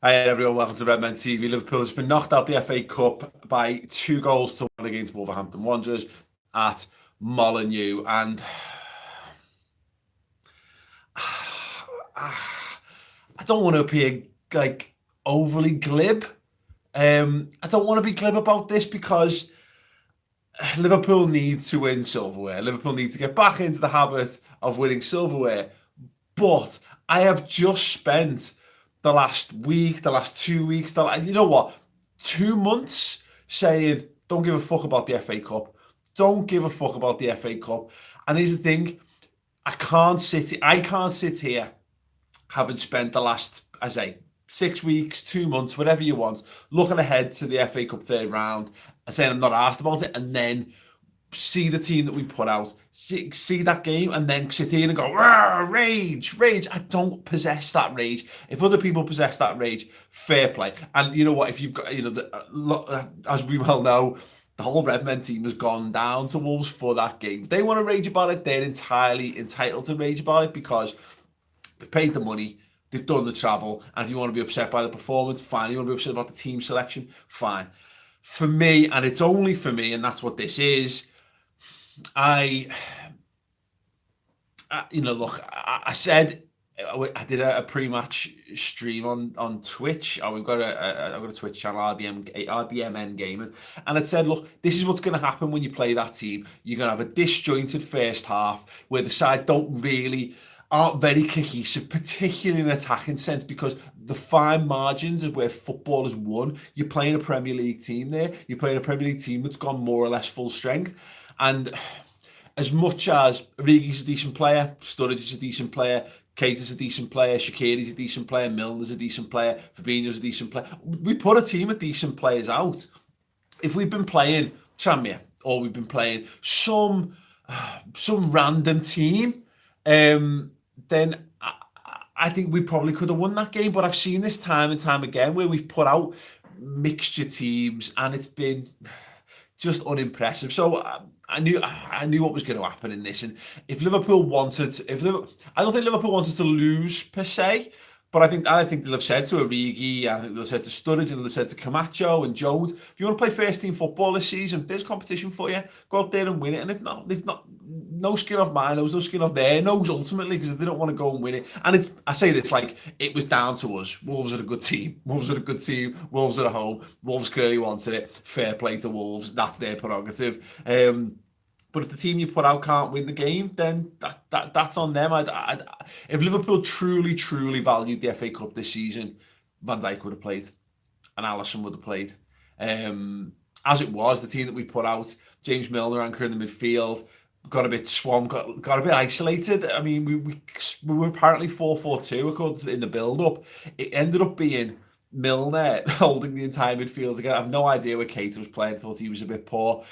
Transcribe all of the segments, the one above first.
Hi everyone, welcome to Redmen TV. Liverpool has been knocked out the FA Cup by 2-1 against Wolverhampton Wanderers at Molineux, and I don't want to appear like overly glib. I don't want to be glib about this because Liverpool need to win silverware. Liverpool need to get back into the habit of winning silverware. But I have just spent the last week, the last 2 weeks, you know what, 2 months saying, don't give a fuck about the FA Cup. Don't give a fuck about the FA Cup. And here's the thing, I can't sit here having spent the last, 6 weeks, 2 months, whatever you want, looking ahead to the FA Cup third round and saying I'm not asked about it, and then see the team that we put out, see that game, and then sit here and go, rage. I don't possess that rage. If other people possess that rage, fair play. And you know what? If you've got, as we well know, the whole Redmen team has gone down to Wolves for that game. If they want to rage about it, they're entirely entitled to rage about it because they've paid the money, they've done the travel, and if you want to be upset by the performance, fine. You want to be upset about the team selection, fine. For me, and it's only for me, and that's what this is, I said I did a pre-match stream on Twitch. I've got a Twitch channel, RDMN Gaming, and it said, look, this is what's going to happen when you play that team. You're going to have a disjointed first half where the side aren't very cohesive, particularly in an attacking sense, because the fine margins of where football is won. You're playing a Premier League team there. You're playing a Premier League team that's gone more or less full strength. And as much as Origi's a decent player, Sturridge's a decent player, Keita's a decent player, Shaqiri's a decent player, Milner's a decent player, Fabinho's a decent player, we put a team of decent players out. If we've been playing Tranmere or we've been playing some random team, then I think we probably could have won that game. But I've seen this time and time again where we've put out mixture teams and it's been just unimpressive. So I knew what was going to happen in this. And if Liverpool wanted, I don't think Liverpool wanted to lose per se, but I think they'll have said to Origi, I think they'll have said to Sturridge, and they'll have said to Camacho and Jones, if you want to play first team football this season, there's competition for you. Go out there and win it. And if not, they've not, no skin off my nose, no skin off their nose ultimately, because they don't want to go and win it. And I say this like it was down to us. Wolves are a good team. Wolves are at home. Wolves clearly wanted it. Fair play to Wolves. That's their prerogative. But if the team you put out can't win the game, then that's on them. If Liverpool truly valued the FA Cup this season, Van Dijk would have played, and Alisson would have played. As it was, the team that we put out, James Milner anchoring in the midfield, got a bit swamped, got a bit isolated. I mean, we were apparently 4-4-2 according to in the build-up. It ended up being Milner holding the entire midfield together. I have no idea where Keita was playing. I thought he was a bit poor.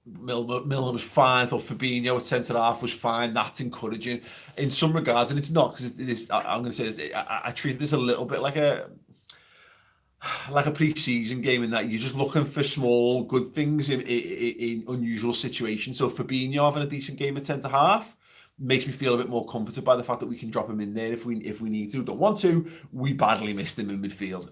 Milner was fine. I thought Fabinho at centre-half was fine. That's encouraging in some regards, and it's not, because it is, I'm going to say this, I treated this a little bit like a pre-season game, in that you're just looking for small good things in unusual situations. So Fabinho having a decent game at centre-half makes me feel a bit more comforted by the fact that we can drop him in there if we need to. Don't want to. We badly missed him in midfield.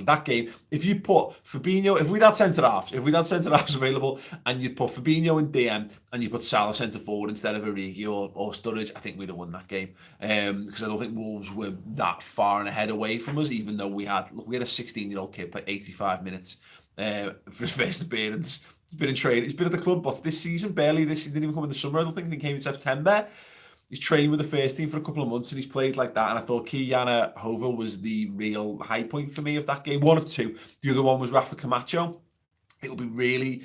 That game. If you put Fabinho, if we'd had centre-halves available, and you put Fabinho in DM and you put Salah centre-forward instead of Origi or Sturridge, I think we'd have won that game. Because I don't think Wolves were that far and ahead away from us, even though we had a 16-year-old kid for 85 minutes for his first appearance. He's been in training. He's been at the club, but this season, barely. He didn't even come in the summer. I don't think he came in September. He's trained with the first team for a couple of months, and he's played like that. And I thought Ki-Jana Hoever was the real high point for me of that game. One of two. The other one was Rafa Camacho. It will be really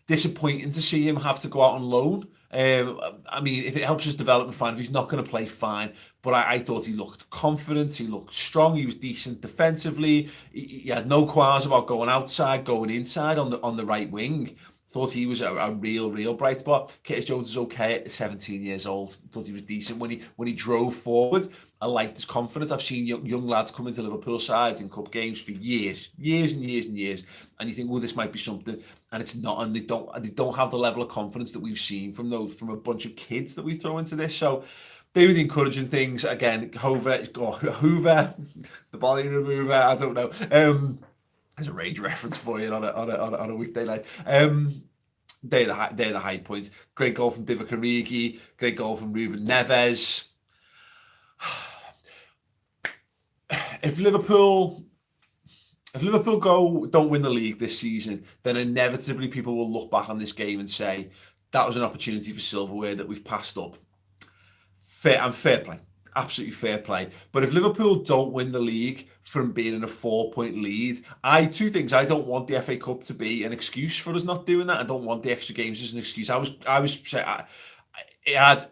disappointing to see him have to go out on loan. I mean, if it helps his development, fine. If he's not going to play, fine. But I thought he looked confident. He looked strong. He was decent defensively. He had no qualms about going outside, going inside on the right wing. Thought he was a real bright spot. Curtis Jones is okay at 17 years old. Thought he was decent when he drove forward. I liked his confidence. I've seen young lads come into Liverpool sides in cup games for years and years, and you think, well, this might be something, and it's not. And they don't have the level of confidence that we've seen from a bunch of kids that we throw into this. So they were the encouraging things. Again, Hoover, the body remover. I don't know. There's a rage reference for you on a weekday night. They're the high points. Great goal from Divock Origi. Great goal from Ruben Neves. If Liverpool don't win the league this season, then inevitably people will look back on this game and say that was an opportunity for silverware that we've passed up. Fair play. Absolutely fair play. But if Liverpool don't win the league from being in a 4-point lead, two things. I don't want the FA Cup to be an excuse for us not doing that. I don't want the extra games as an excuse. It had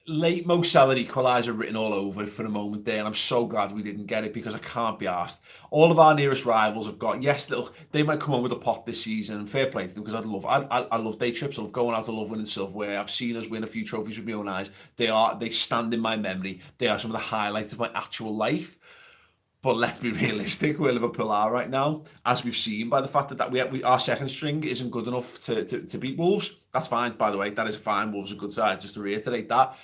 late Mo Salah equaliser written all over it for a moment there, and I'm so glad we didn't get it because I can't be arsed. All of our nearest rivals have got, they might come on with a pot this season, and fair play to them because I love day trips. I love going out. I love winning silverware. I've seen us win a few trophies with my own eyes. They stand in my memory. They are some of the highlights of my actual life. But let's be realistic where Liverpool are right now, as we've seen by the fact that our second string isn't good enough to beat Wolves. That's fine, by the way. That is fine. Wolves are a good side, just to reiterate that.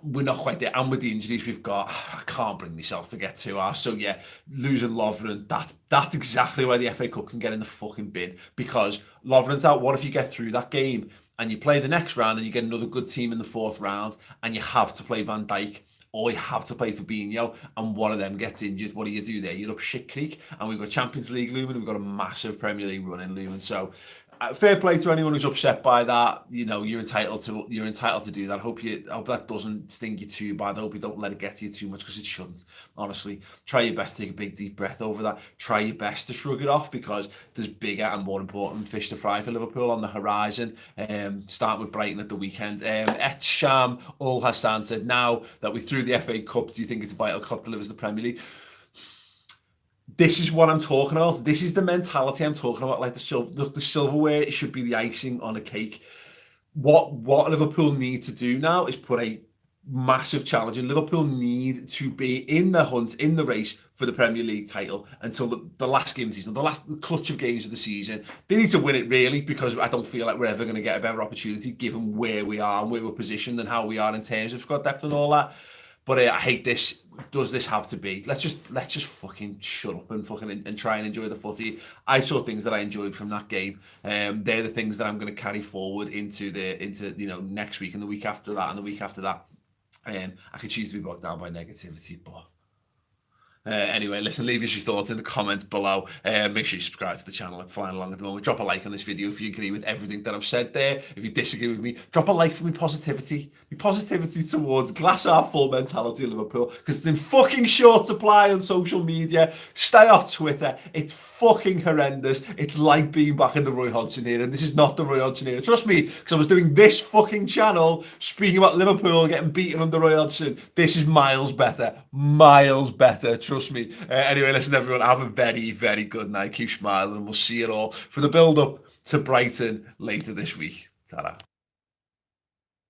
We're not quite there. And with the injuries we've got, I can't bring myself to get too harsh. So yeah, losing Lovren, that's exactly where the FA Cup can get in the fucking bin. Because Lovren's out. What if you get through that game and you play the next round and you get another good team in the fourth round and you have to play Van Dijk or you have to play Fabinho and one of them gets injured? What do you do there? You're up shit creek, and we've got Champions League looming. We've got a massive Premier League run in looming. So fair play to anyone who's upset by that. You know, you're entitled to do that. I hope that doesn't sting you too bad. I hope you don't let it get to you too much, because it shouldn't. Honestly, try your best to take a big deep breath over that. Try your best to shrug it off, because there's bigger and more important fish to fry for Liverpool on the horizon. Starting with Brighton at the weekend. Etcham Ul Hassan said, now that we threw the FA Cup, do you think it's vital Cup delivers the Premier League? This is what I'm talking about. This is the mentality I'm talking about. Like the silverware, it should be the icing on a cake. What Liverpool need to do now is put a massive challenge in. Liverpool need to be in the hunt, in the race for the Premier League title until the last game of the season, the last clutch of games of the season. They need to win it, really, because I don't feel like we're ever going to get a better opportunity given where we are and where we're positioned and how we are in terms of squad depth and all that. But I hate this. Does this have to be? Let's just fucking shut up and try and enjoy the footy. I saw things that I enjoyed from that game. They're the things that I'm going to carry forward into next week and the week after that and the week after that. I could choose to be bogged down by negativity, but anyway, listen, leave us your thoughts in the comments below. Make sure you subscribe to the channel. It's flying along at the moment. Drop a like on this video if you agree with everything that I've said there. If you disagree with me, drop a like for me positivity. Me positivity towards glass half full mentality of Liverpool, because it's in fucking short supply on social media. Stay off Twitter. It's fucking horrendous. It's like being back in the Roy Hodgson era, and this is not the Roy Hodgson era. Trust me, because I was doing this fucking channel speaking about Liverpool getting beaten under Roy Hodgson. This is miles better. Miles better. Trust me. Anyway, listen, everyone, have a very, very good night. Keep smiling, and we'll see you all for the build-up to Brighton later this week. Ta-ra.